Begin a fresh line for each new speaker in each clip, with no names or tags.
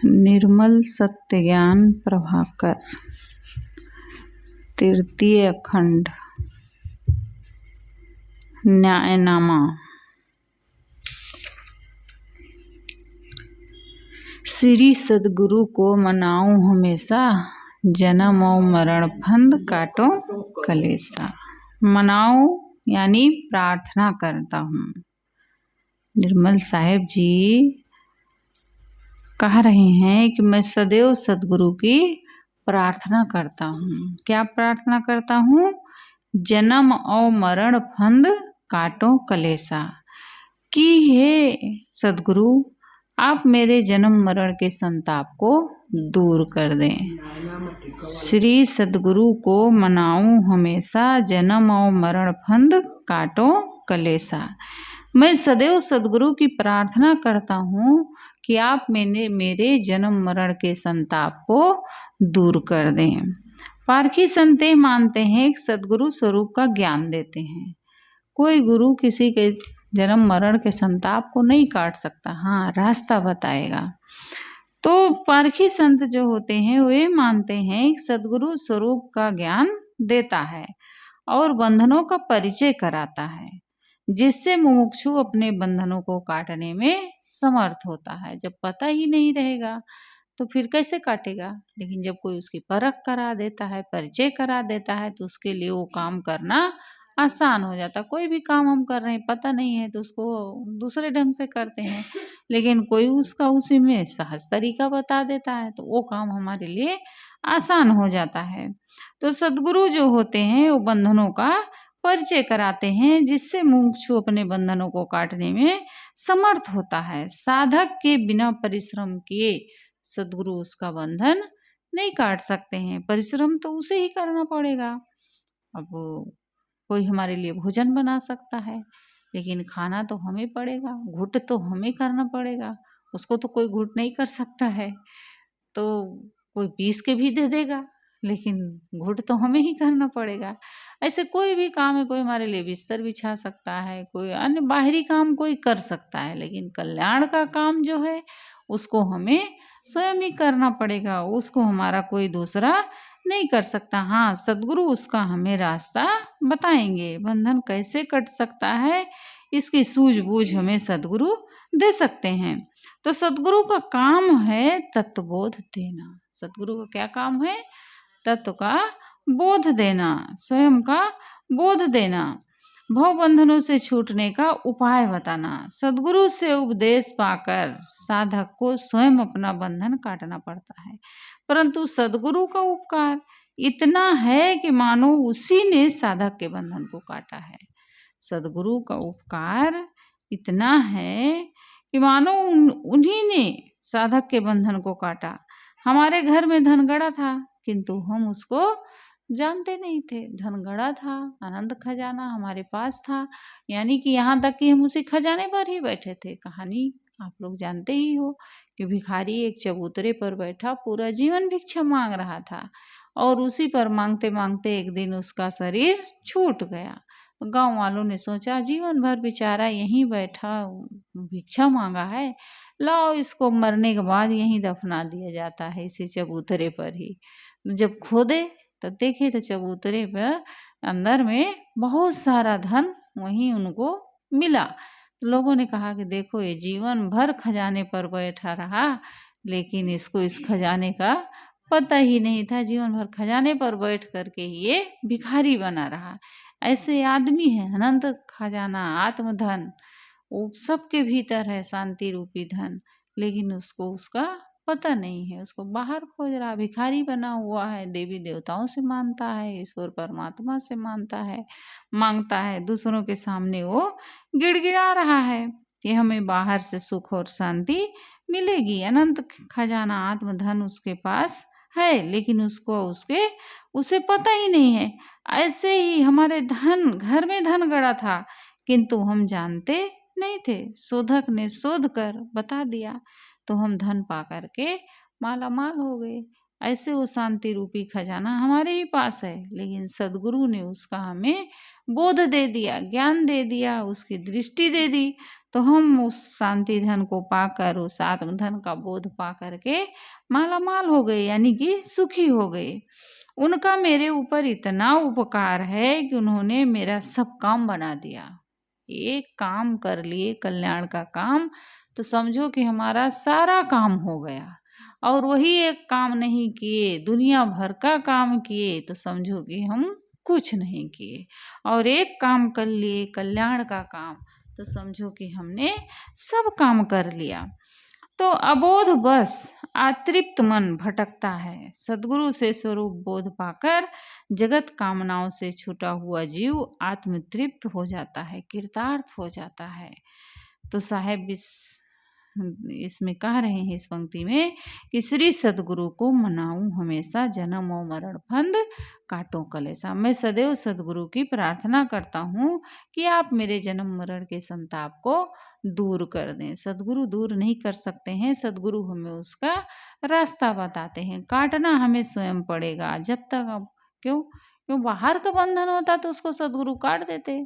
निर्मल सत्य ज्ञान प्रभाकर तृतीय खंड न्यायनामा। श्री सद्गुरु को मनाऊं हमेशा, जन्म और मरण फंद काटो कलेसा। मनाऊं यानी प्रार्थना करता हूँ। निर्मल साहिब जी कह रहे हैं कि मैं सदैव सद्गुरु की प्रार्थना करता हूँ। क्या प्रार्थना करता हूँ? जन्म और मरण फंद काटो कलेसा, कि हे सद्गुरु आप मेरे जन्म मरण के संताप को दूर कर दें। श्री सद्गुरु को मनाऊं हमेशा, जन्म और मरण फंद काटो कलेसा। मैं सदैव सद्गुरु की प्रार्थना करता हूँ कि आप मेरे जन्म मरण के संताप को दूर कर दें। पारखी संते मानते हैं कि सद्गुरु स्वरूप का ज्ञान देते हैं। कोई गुरु किसी के जन्म मरण के संताप को नहीं काट सकता, हाँ रास्ता बताएगा। तो पारखी संत जो होते हैं वे मानते हैं कि सद्गुरु स्वरूप का ज्ञान देता है और बंधनों का परिचय कराता है, जिससे मुमुक्षु अपने बंधनों को काटने में समर्थ होता है। जब पता ही नहीं रहेगा तो फिर कैसे काटेगा? लेकिन जब कोई उसकी परख करा देता है, परिचय करा देता है, तो उसके लिए वो काम करना आसान हो जाता। कोई भी काम हम कर रहे हैं, पता नहीं है तो उसको दूसरे ढंग से करते हैं, लेकिन कोई उसका उसी में सहज तरीका बता देता है तो वो काम हमारे लिए आसान हो जाता है। तो सद्गुरु जो होते हैं वो बंधनों का परिचय कराते हैं, जिससे मुमुक्षु अपने बंधनों को काटने में समर्थ होता है। साधक के बिना परिश्रम किए सद्गुरु उसका बंधन नहीं काट सकते हैं। परिश्रम तो उसे ही करना पड़ेगा। अब कोई हमारे लिए भोजन बना सकता है, लेकिन खाना तो हमें पड़ेगा, घुट तो हमें करना पड़ेगा, उसको तो कोई घुट नहीं कर सकता है। तो कोई पीस के भी दे देगा, लेकिन घुट तो हमें ही करना पड़ेगा। ऐसे कोई भी काम है, कोई हमारे लिए बिस्तर बिछा सकता है, कोई अन्य बाहरी काम कोई कर सकता है, लेकिन कल्याण का काम जो है उसको हमें स्वयं ही करना पड़ेगा, उसको हमारा कोई दूसरा नहीं कर सकता। हाँ, सद्गुरु उसका हमें रास्ता बताएंगे। बंधन कैसे कट सकता है इसकी सूझबूझ हमें सद्गुरु दे सकते हैं। तो सद्गुरु का काम है तत्वबोध देना। सद्गुरु का क्या काम है? तत्व का बोध देना, स्वयं का बोध देना, भव बंधनों से छूटने का उपाय बताना। सद्गुरु से उपदेश पाकर साधक को स्वयं अपना बंधन काटना पड़ता है, परंतु सद्गुरु का उपकार इतना है कि मानो उसी ने साधक के बंधन को काटा है। सद्गुरु का उपकार इतना है कि मानो उन्हीं ने साधक के बंधन को काटा। हमारे घर में धन गड़ा था, किंतु हम उसको जानते नहीं थे। धन गड़ा था, आनंद खजाना हमारे पास था, यानी कि यहाँ तक कि हम उसी खजाने पर ही बैठे थे। कहानी आप लोग जानते ही हो कि भिखारी एक चबूतरे पर बैठा पूरा जीवन भिक्षा मांग रहा था, और उसी पर मांगते मांगते एक दिन उसका शरीर छूट गया। गांव वालों ने सोचा जीवन भर बेचारा यहीं बैठा भिक्षा मांगा है, लाओ इसको मरने के बाद यहीं दफना दिया जाता है, इसी चबूतरे पर ही। जब खोदे तो देखे तो चबूतरे पर अंदर में बहुत सारा धन वहीं उनको मिला। तो लोगों ने कहा कि देखो ये जीवन भर खजाने पर बैठा रहा, लेकिन इसको इस खजाने का पता ही नहीं था। जीवन भर खजाने पर बैठ करके ही ये भिखारी बना रहा। ऐसे आदमी है। अनंत खजाना आत्मधन वो सबके भीतर है, शांति रूपी धन, लेकिन उसको उसका पता नहीं है। उसको बाहर खोज रहा, भिखारी बना हुआ है, देवी देवताओं से मानता है, ईश्वर परमात्मा से मांगता है। दूसरों के सामने वो गिड़गिड़ा रहा है कि हमें बाहर से सुख और शांति मिलेगी। अनंत खजाना आत्मधन उसके पास है, लेकिन उसको उसे पता ही नहीं है। ऐसे ही हमारे धन, घर में धन गड़ा था, किंतु हम जानते नहीं थे। शोधक ने शोध कर बता दिया तो हम धन पा करके माला माल हो गए। ऐसे वो शांति रूपी खजाना हमारे ही पास है, लेकिन सद्गुरु ने उसका हमें बोध दे दिया, ज्ञान दे दिया, उसकी दृष्टि दे दी, तो हम उस शांति धन को पाकर, उस आत्म धन का बोध पा करके माला माल हो गए, यानी कि सुखी हो गए। उनका मेरे ऊपर इतना उपकार है कि उन्होंने मेरा सब काम बना दिया। एक काम कर लिए कल्याण का काम, तो समझो कि हमारा सारा काम हो गया। और वही एक काम नहीं किए, दुनिया भर का काम किए, तो समझो कि हम कुछ नहीं किए। और एक काम कर लिए कल्याण का काम, तो समझो कि हमने सब काम कर लिया। तो अबोध बस अतृप्त मन भटकता है। सद्गुरु से स्वरूप बोध पाकर जगत कामनाओं से छूटा हुआ जीव आत्मतृप्त हो जाता है, कृतार्थ हो जाता है। तो साहेब इसमें कह रहे हैं इस पंक्ति में कि श्री सद्गुरु को मनाऊं हमेशा, जन्म और मरण फंद काटो कलेसा। मैं सदैव सद्गुरु की प्रार्थना करता हूँ कि आप मेरे जन्म मरण के संताप को दूर कर दें। सद्गुरु दूर नहीं कर सकते हैं, सद्गुरु हमें उसका रास्ता बताते हैं। काटना हमें स्वयं पड़ेगा। जब तक अब क्यों बाहर का बंधन होता तो उसको सद्गुरु काट देते।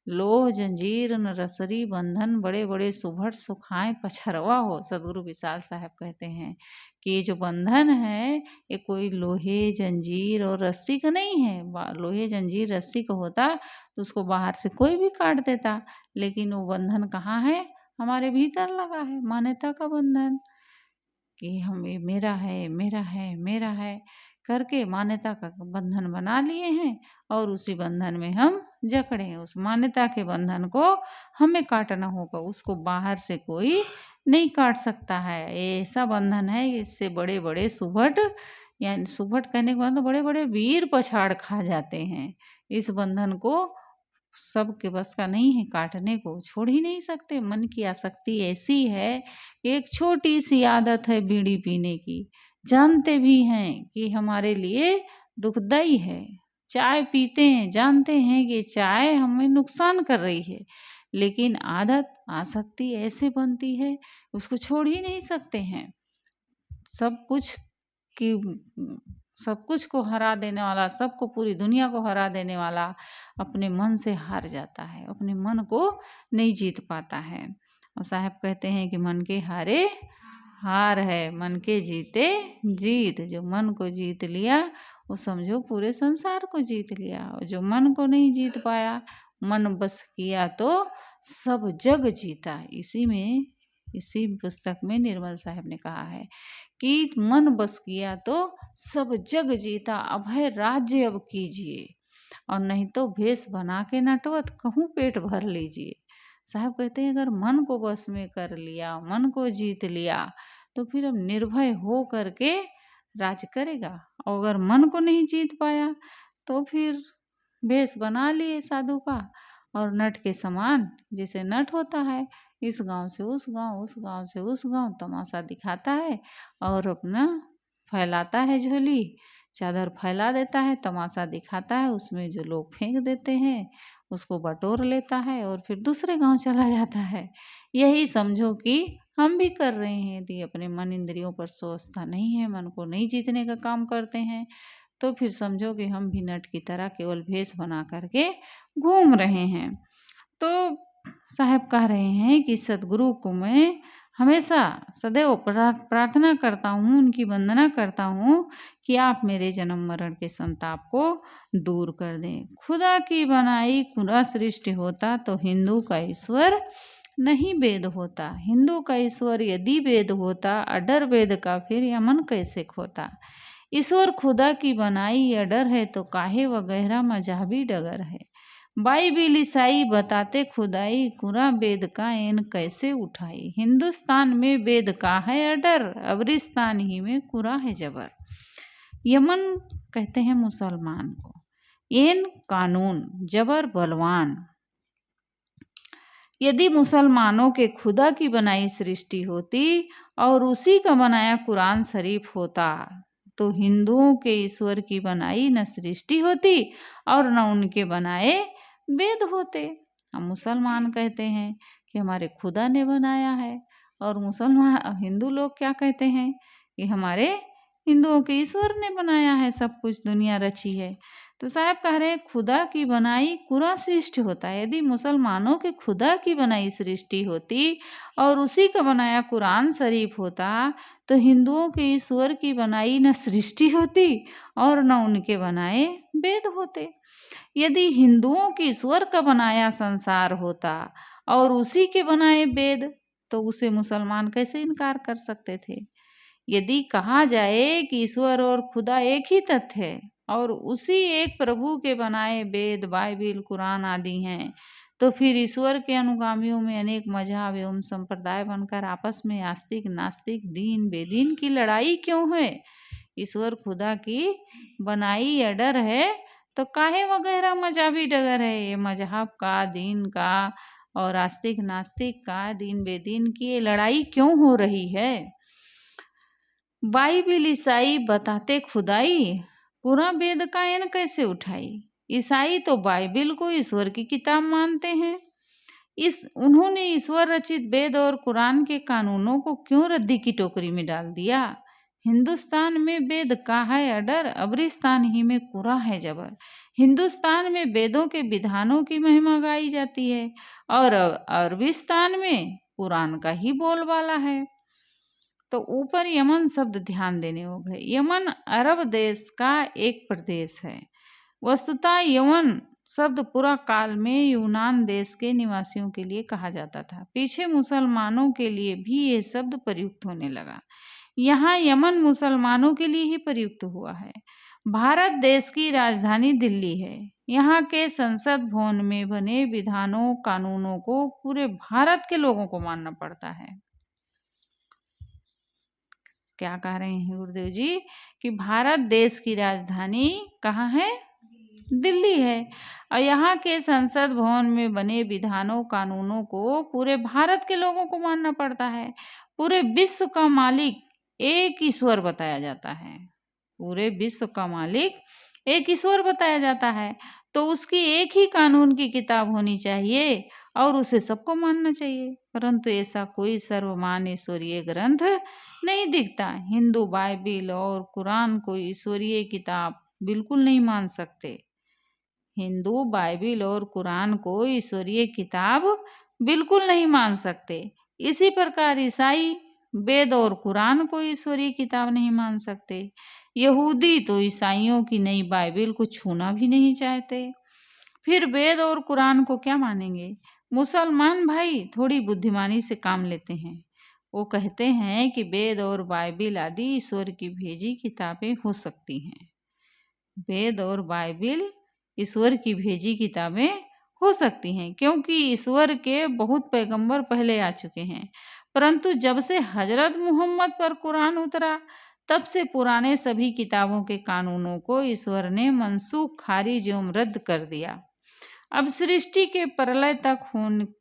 लोह जंजीर न रसरी बंधन, बड़े बड़े सुभट सुखाएं पछरवा हो। सदगुरु विशाल साहब कहते हैं कि ये जो बंधन है ये कोई लोहे जंजीर और रस्सी का नहीं है। लोहे जंजीर रस्सी का होता तो उसको बाहर से कोई भी काट देता, लेकिन वो बंधन कहाँ है? हमारे भीतर लगा है, मान्यता का बंधन कि हम ये मेरा है मेरा है मेरा है करके मान्यता का बंधन बना लिए हैं, और उसी बंधन में हम जकड़े हैं। उस मान्यता के बंधन को हमें काटना होगा, उसको बाहर से कोई नहीं काट सकता है। ऐसा बंधन है, इससे बड़े बड़े सुभट, यानी सुभट कहने के मतलब बड़े बड़े वीर पछाड़ खा जाते हैं। इस बंधन को सबके बस का नहीं है काटने को, छोड़ ही नहीं सकते। मन की आसक्ति ऐसी है, एक छोटी सी आदत है बीड़ी पीने की, जानते भी हैं कि हमारे लिए दुखदाई है। चाय पीते हैं, जानते हैं कि चाय हमें नुकसान कर रही है, लेकिन आदत आसक्ति ऐसे बनती है उसको छोड़ ही नहीं सकते हैं। सब कुछ को हरा देने वाला, सबको, पूरी दुनिया को हरा देने वाला अपने मन से हार जाता है, अपने मन को नहीं जीत पाता है। और साहब कहते हैं कि मन के हारे हार है, मन के जीते जीत। जो मन को जीत लिया वो समझो पूरे संसार को जीत लिया, और जो मन को नहीं जीत पाया, मन बस किया तो सब जग जीता। इसी पुस्तक में निर्मल साहब ने कहा है कि मन बस किया तो सब जग जीता, अभय राज्य अब कीजिए, और नहीं तो भेष बना के नटवत कहूँ पेट भर लीजिए। साहब कहते हैं अगर मन को बस में कर लिया, मन को जीत लिया, तो फिर अब निर्भय हो करके राज करेगा। और अगर मन को नहीं जीत पाया तो फिर भेष बना लिए साधु का, और नट के समान, जैसे नट होता है, इस गांव से उस गांव, उस गांव से उस गांव तमाशा दिखाता है और अपना फैलाता है झोली, चादर फैला देता है, तमाशा दिखाता है, उसमें जो लोग फेंक देते हैं उसको बटोर लेता है और फिर दूसरे गांव चला जाता है। यही समझो कि हम भी कर रहे हैं। यदि अपने मन इंद्रियों पर स्वस्थता नहीं है, मन को नहीं जीतने का काम करते हैं, तो फिर समझो कि हम भी नट की तरह केवल भेष बना करके घूम रहे हैं। तो साहब कह रहे हैं कि सद्गुरु को मैं हमेशा सदैव प्रार्थना करता हूँ, उनकी वंदना करता हूँ कि आप मेरे जन्म मरण के संताप को दूर कर दें। खुदा की बनाई खुदा सृष्टि होता तो हिंदू का ईश्वर नहीं वेद होता। हिंदू का ईश्वर यदि वेद होता, अडर वेद का फिर यमन कैसे खोता। ईश्वर खुदा की बनाई अडर है तो काहे व गहरा मजाबी डगर है। बाइबिल ईसाई बताते खुदाई, कुरा वेद का एन कैसे उठाई। हिंदुस्तान में वेद का है अडर, अबरिस्तान ही में कुरा है जबर। यमन कहते हैं मुसलमान को, एन कानून, जबर बलवान। यदि मुसलमानों के खुदा की बनाई सृष्टि होती और उसी का बनाया कुरान शरीफ होता, तो हिंदुओं के ईश्वर की बनाई न सृष्टि होती और न उनके बनाए वेद होते। हम मुसलमान कहते हैं कि हमारे खुदा ने बनाया है, और हिंदू लोग क्या कहते हैं कि हमारे हिंदुओं के ईश्वर ने बनाया है, सब कुछ दुनिया रची है। तो साहब कह रहे हैं खुदा की बनाई कुरान सृष्टि होता है। यदि मुसलमानों के खुदा की बनाई सृष्टि होती और उसी का बनाया कुरान शरीफ होता तो हिंदुओं के ईश्वर की बनाई न सृष्टि होती और न उनके बनाए वेद होते। यदि हिंदुओं के ईश्वर का बनाया संसार होता और उसी के बनाए वेद तो उसे मुसलमान कैसे इनकार कर सकते थे। यदि कहा जाए कि ईश्वर और खुदा एक ही तथ्य है और उसी एक प्रभु के बनाए वेद बाइबिल कुरान आदि हैं तो फिर ईश्वर के अनुगामियों में अनेक मजहब एवं संप्रदाय बनकर आपस में आस्तिक नास्तिक दीन बेदीन की लड़ाई क्यों है। ईश्वर खुदा की बनाई अडर है तो काहे वगैरह मजहबी डगर है। ये मजहब का दीन का और आस्तिक नास्तिक का दीन बेदीन की ये लड़ाई क्यों हो रही है। बाइबिल ईसाई बताते खुदाई कुरान वेद का एन कैसे उठाई। ईसाई तो बाइबिल को ईश्वर की किताब मानते हैं। उन्होंने ईश्वर रचित वेद और कुरान के कानूनों को क्यों रद्दी की टोकरी में डाल दिया। हिंदुस्तान में वेद का है अडर अब्रिस्तान ही में कुरा है जबर। हिंदुस्तान में वेदों के विधानों की महिमा गाई जाती है और अरबिस्तान में कुरान का ही बोलबाला है। तो ऊपर यमन शब्द ध्यान देने योग्य है। यमन अरब देश का एक प्रदेश है। वस्तुतः यमन शब्द पूरा काल में यूनान देश के निवासियों के लिए कहा जाता था। पीछे मुसलमानों के लिए भी ये शब्द प्रयुक्त होने लगा। यहाँ यमन मुसलमानों के लिए ही प्रयुक्त हुआ है। भारत देश की राजधानी दिल्ली है। यहाँ के संसद भवन में बने विधानों कानूनों को पूरे भारत के लोगों को मानना पड़ता है। क्या कह रहे हैं गुरुदेव जी कि भारत देश की राजधानी कहाँ है, दिल्ली है और यहाँ के संसद भवन में बने विधानों कानूनों को पूरे भारत के लोगों को मानना पड़ता है। पूरे विश्व का मालिक एक ईश्वर बताया जाता है। पूरे विश्व का मालिक एक ईश्वर बताया जाता है तो उसकी एक ही कानून की किताब होनी चाहिए और उसे सबको मानना चाहिए। परंतु ऐसा कोई सर्वमान ईश्वरीय ग्रंथ नहीं दिखता। हिंदू बाइबिल और कुरान को ईश्वरीय किताब बिल्कुल नहीं मान सकते। हिंदू बाइबिल और कुरान को ईश्वरीय किताब बिल्कुल नहीं मान सकते। इसी प्रकार ईसाई वेद और कुरान को ईश्वरीय किताब नहीं मान सकते। यहूदी तो ईसाइयों की नई बाइबिल को छूना भी नहीं चाहते। फिर वेद और कुरान को क्या मानेंगे। मुसलमान भाई थोड़ी बुद्धिमानी से काम लेते हैं। वो कहते हैं कि वेद और बाइबिल आदि ईश्वर की भेजी किताबें हो सकती हैं। वेद और बाइबिल ईश्वर की भेजी किताबें हो सकती हैं क्योंकि ईश्वर के बहुत पैगंबर पहले आ चुके हैं। परंतु जब से हजरत मोहम्मद पर कुरान उतरा तब से पुराने सभी किताबों के कानूनों को ईश्वर ने मनसूख खारिज एवं रद्द कर दिया। अब सृष्टि के प्रलय तक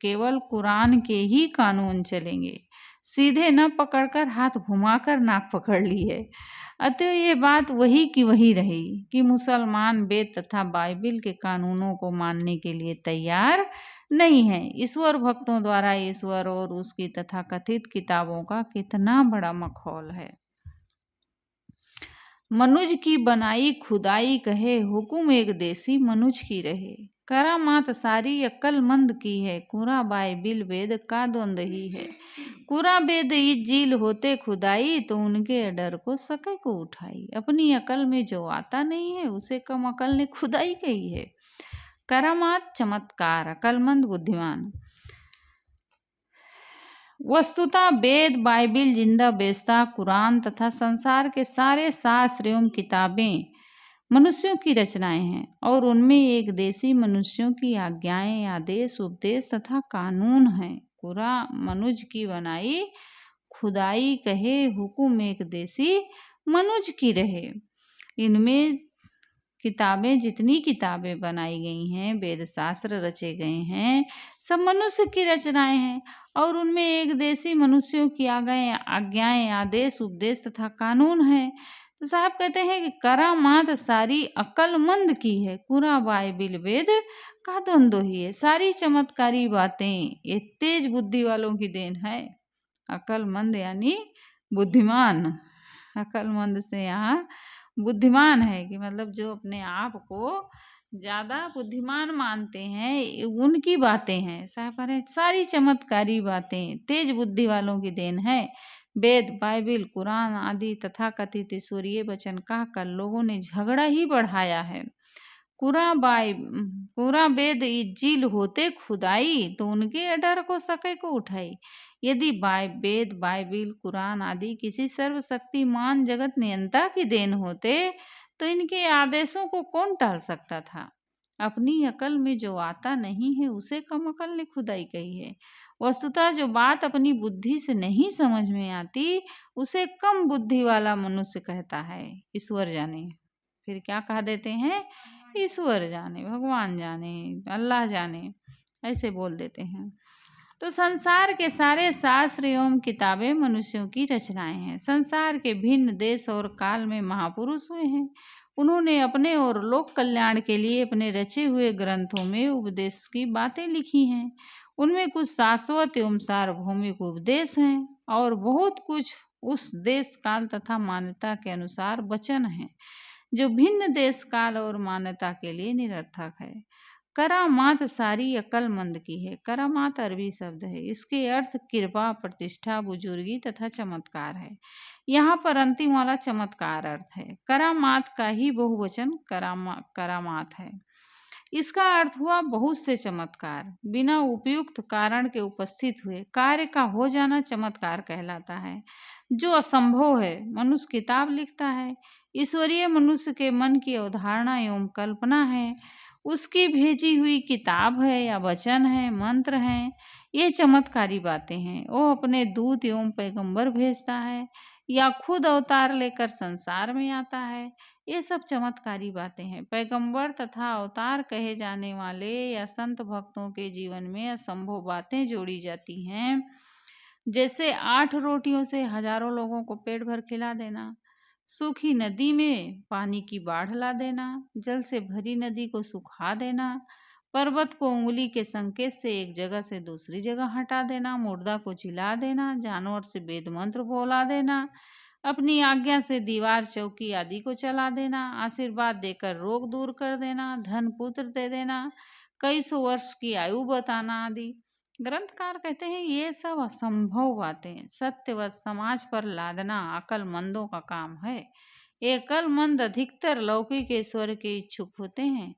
केवल कुरान के ही कानून चलेंगे। सीधे न पकड़कर हाथ घुमाकर नाक पकड़ ली है। अतः ये बात वही की वही रही कि मुसलमान वेद तथा बाइबिल के कानूनों को मानने के लिए तैयार नहीं है। ईश्वर भक्तों द्वारा ईश्वर और उसकी तथा कथित किताबों का कितना बड़ा मखौल है। मनुज की बनाई खुदाई कहे हुकुम एक देसी मनुज की रहे। करामात सारी अक्लमंद की है कुरा बाइबिल वेद का द्वंद ही है। कुरा वेद इज्जील होते खुदाई तो उनके डर को सके को उठाई। अपनी अकल में जो आता नहीं है उसे कम अकल ने खुदाई कही है। करामात चमत्कार अकलमंद बुद्धिमान। वस्तुतः वेद बाइबिल जिंदा बेस्ता कुरान तथा संसार के सारे शास्त्र एवं किताबें मनुष्यों की रचनाएं हैं और उनमें एक देशी मनुष्यों की आज्ञाएं आदेश उपदेश तथा कानून हैं। कुरा मनुज की बनाई खुदाई कहे हुकुम एक देशी मनुज की रहे। इनमें किताबें जितनी किताबें बनाई गई हैं वेद शास्त्र रचे गए हैं सब मनुष्य की रचनाएं हैं और उनमें एक देशी मनुष्यों की आज्ञाएं आदेश उपदेश तथा कानून है। तो साहब कहते हैं कि करामात सारी अक्लमंद की है कुरा बाइबिल वेद का द्वंद्व ही है। सारी चमत्कारी बातें ये तेज बुद्धि वालों की देन है। अक्लमंद यानी बुद्धिमान। अक्लमंद से यहाँ बुद्धिमान है कि मतलब जो अपने आप को ज़्यादा बुद्धिमान मानते हैं, उनकी बातें हैं। सारी चमत्कारी बातें तेज बुद्धि वालों की देन है। वेद, बाइबिल, कुरान आदि तथाकथित ईश्वरीय वचन कहकर लोगों ने झगड़ा ही बढ़ाया है। कुरा वेद इज्जिल होते खुदाई, तो उनके डर को सके को उठाई। यदि वेद, बाइबिल, कुरान आदि किसी सर्वशक्तिमान जगत नियंता की देन होते, तो इनके आदेशों को कौन टाल सकता था। अपनी अकल में जो आता नहीं है, उसे कम अकल ने खुदाई कही है। वस्तुतः जो बात अपनी बुद्धि से नहीं समझ में आती, उसे कम बुद्धि वाला मनुष्य कहता है ईश्वर जाने। फिर क्या कह देते हैं, ईश्वर जाने, भगवान जाने, अल्लाह जाने, ऐसे बोल देते हैं। तो संसार के सारे शास्त्र एवं किताबें मनुष्यों की रचनाएं हैं। संसार के भिन्न देश और काल में महापुरुष हुए हैं। उन्होंने अपने और लोक कल्याण के लिए अपने रचे हुए ग्रंथों में उपदेश की बातें लिखी हैं। उनमें कुछ शाश्वत एवं सार्वभौमिक उपदेश हैं और बहुत कुछ उस देश काल तथा मान्यता के अनुसार वचन हैं, जो भिन्न देश काल और मान्यता के लिए निरर्थक है। करामात सारी अक्लमंद की है। करामात अरबी शब्द है। इसके अर्थ कृपा, प्रतिष्ठा, बुजुर्गी तथा चमत्कार है। यहाँ पर अंतिम वाला चमत्कार अर्थ है। करामात का ही बहुवचन करामात है। इसका अर्थ हुआ बहुत से चमत्कार, बिना उपयुक्त कारण के उपस्थित हुए कार्य का हो जाना चमत्कार कहलाता है। जो असंभव है, मनुष्य किताब लिखता है। ईश्वरीय मनुष्य के मन की अवधारणा एवं कल्पना है, उसकी भेजी हुई किताब है या वचन है, मंत्र हैं। ये चमत्कारी बातें हैं। वो अपने दूत एवं पैगंबर भेजता है या खुद अवतार लेकर संसार में आता है। ये सब चमत्कारी बातें हैं। पैगंबर तथा अवतार कहे जाने वाले या संत भक्तों के जीवन में असंभव बातें जोड़ी जाती हैं, जैसे 8 रोटियों से हजारों लोगों को पेट भर खिला देना, सूखी नदी में पानी की बाढ़ ला देना, जल से भरी नदी को सुखा देना, पर्वत को उंगली के संकेत से एक जगह से दूसरी जगह हटा देना, मुर्दा को जिला देना, जानवर से वेद मंत्र बोला देना, अपनी आज्ञा से दीवार, चौकी आदि को चला देना, आशीर्वाद देकर रोग दूर कर देना, धन पुत्र दे देना, कई सौ वर्ष की आयु बताना आदि। ग्रंथकार कहते हैं ये सब असंभव बातें सत्यवत समाज पर लादना अक्लमंदों का काम है। ये अक्लमंद अधिकतर लौकिक ईश्वर के इच्छुक होते हैं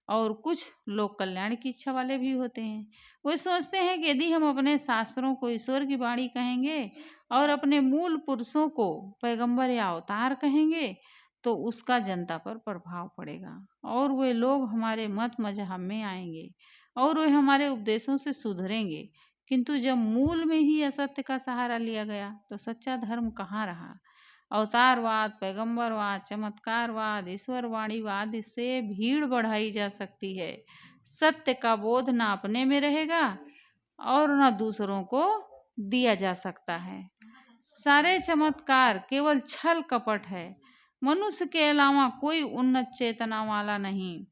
और कुछ लोक कल्याण की इच्छा वाले भी होते हैं। वे सोचते हैं कि यदि हम अपने शास्त्रों को ईश्वर की वाणी कहेंगे और अपने मूल पुरुषों को पैगंबर या अवतार कहेंगे, तो उसका जनता पर प्रभाव पड़ेगा और वे लोग हमारे मत मजहब में आएंगे और वे हमारे उपदेशों से सुधरेंगे। किंतु जब मूल में ही असत्य का सहारा लिया गया, तो सच्चा धर्म कहाँ रहा। अवतारवाद, पैगंबरवाद, चमत्कारवाद, ईश्वरवाणीवाद से भीड़ बढ़ाई जा सकती है। सत्य का बोध न अपने में रहेगा और न दूसरों को दिया जा सकता है। सारे चमत्कार केवल छल कपट है। मनुष्य के अलावा कोई उन्नत चेतना वाला नहीं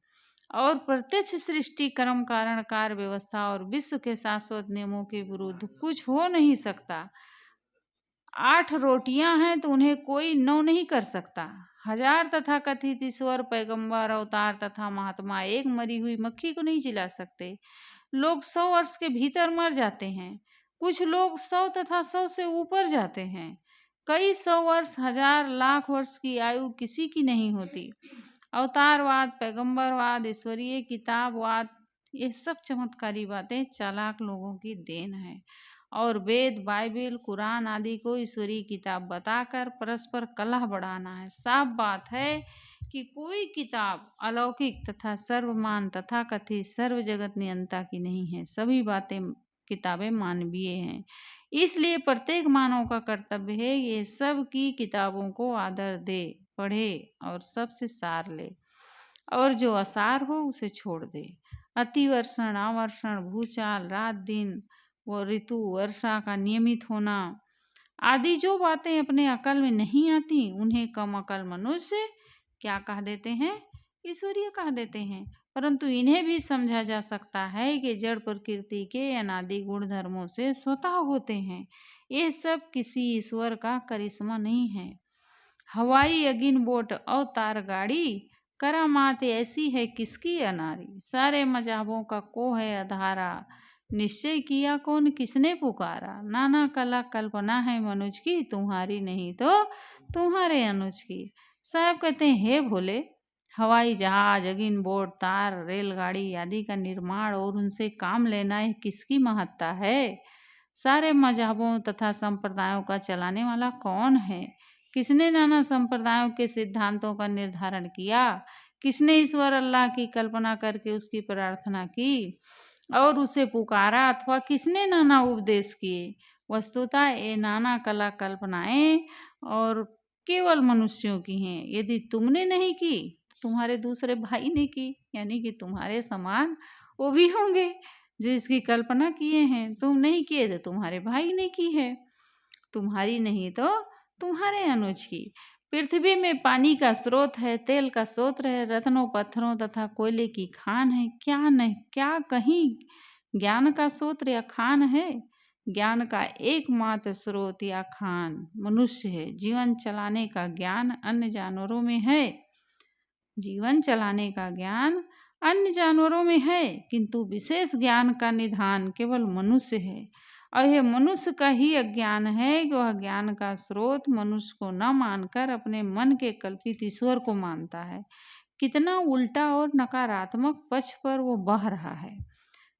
और प्रत्यक्ष सृष्टि, कर्म, कारण, कार्य व्यवस्था और विश्व के शाश्वत नियमों के विरुद्ध कुछ हो नहीं सकता। 8 रोटियां हैं तो उन्हें कोई 9 नहीं कर सकता। 1000 तथा कथित ईश्वर, पैगंबर, अवतार तथा महात्मा एक मरी हुई मक्खी को नहीं जिला सकते। लोग 100 वर्ष के भीतर मर जाते हैं। कुछ लोग 100 तथा 100 से ऊपर जाते हैं। कई 100 वर्ष, 1000, लाख वर्ष की आयु किसी की नहीं होती। अवतारवाद, पैगंबरवाद, ईश्वरीय किताबवाद, ये सब चमत्कारी बातें चालाक लोगों की देन है और वेद, बाइबिल, कुरान आदि को ईश्वरीय किताब बताकर परस्पर कलह बढ़ाना है। साफ बात है कि कोई किताब अलौकिक तथा सर्वमान तथा कथित सर्व जगत नियंता की नहीं है। सभी किताबें मानवीय हैं। इसलिए प्रत्येक मानव का कर्तव्य है ये सब की किताबों को आदर दे, पढ़े और सबसे सार ले, और जो असार हो उसे छोड़ दे। अतिवर्षण, आवर्षण, भूचाल, रात दिन व ऋतु, वर्षा का नियमित होना आदि जो बातें अपने अकल में नहीं आती, उन्हें कम अकल मनुष्य क्या कह देते हैं, ईश्वरीय कह देते हैं। परंतु इन्हें भी समझा जा सकता है कि जड़ प्रकृति के अनादि गुण धर्मों से स्वतः होते हैं। ये सब किसी ईश्वर का करिश्मा नहीं है। हवाई अगिन बोट अवतार गाड़ी, करामात ऐसी है किसकी अनारी। सारे मजाबों का को है अधारा, निश्चय किया कौन किसने पुकारा। नाना कला कल्पना है मनुज की, तुम्हारी नहीं तो तुम्हारे अनुज की। साहब कहते हैं, हे भोले, हवाई जहाज, अगिन बोट, तार, रेलगाड़ी आदि का निर्माण और उनसे काम लेना है किसकी महत्ता है। सारे मजहबों तथा संप्रदायों का चलाने वाला कौन है। किसने नाना संप्रदायों के सिद्धांतों का निर्धारण किया। किसने ईश्वर अल्लाह की कल्पना करके उसकी प्रार्थना की और उसे पुकारा, अथवा किसने नाना उपदेश किए। वस्तुतः ये नाना कला कल्पनाएं और केवल मनुष्यों की हैं। यदि तुमने नहीं की, तुम्हारे दूसरे भाई ने की, यानी कि तुम्हारे समान वो भी होंगे जो इसकी कल्पना किए हैं। तुम नहीं किए तो तुम्हारे भाई ने की है, तुम्हारी नहीं तो तुम्हारे अनुज की। पृथ्वी में पानी का स्रोत है, तेल का स्रोत है, रत्नों पत्थरों तथा कोयले की खान है। क्या नहीं, क्या कहीं ज्ञान का स्रोत या खान है। ज्ञान का एकमात्र स्रोत या खान मनुष्य है। जीवन चलाने का ज्ञान अन्य जानवरों में है, जीवन चलाने का ज्ञान अन्य जानवरों में है, किंतु विशेष ज्ञान का निधान केवल मनुष्य है। और यह मनुष्य का ही अज्ञान है कि वह ज्ञान का स्रोत मनुष्य को न मानकर अपने मन के कल्पित ईश्वर को मानता है। कितना उल्टा और नकारात्मक पक्ष पर वो बह रहा है।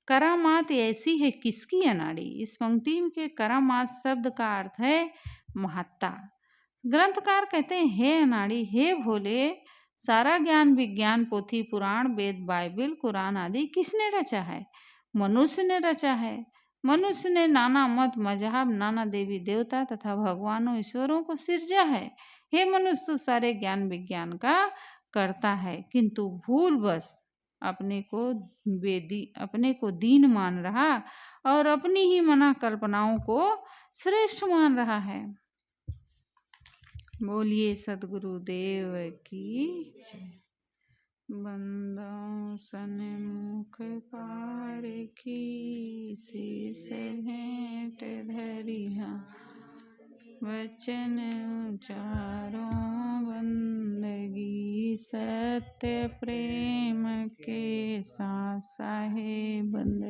करामात ऐसी है किसकी अनाड़ी। इस पंक्ति के करामात शब्द का अर्थ है महत्ता। ग्रंथकार कहते हैं, हे अनाड़ी, हे भोले, सारा ज्ञान विज्ञान, पोथी पुराण, वेद, बाइबिल, कुरान आदि किसने रचा है। मनुष्य ने रचा है। मनुष्य ने नाना मत मजहब, नाना देवी देवता तथा भगवानों ईश्वरों को सिरजा है। हे मनुष्य, तो सारे ज्ञान विज्ञान का करता है, किंतु भूल बस अपने को दीन मान रहा और अपनी ही मना कल्पनाओं को श्रेष्ठ मान रहा है। बोलिए सद्गुरुदेव की जय। बंदों सन्मुख पार की, शीस भेंट धरिहा, वचन उचारो बंदगी, सत्य प्रेम के साथ साहे बंदगी।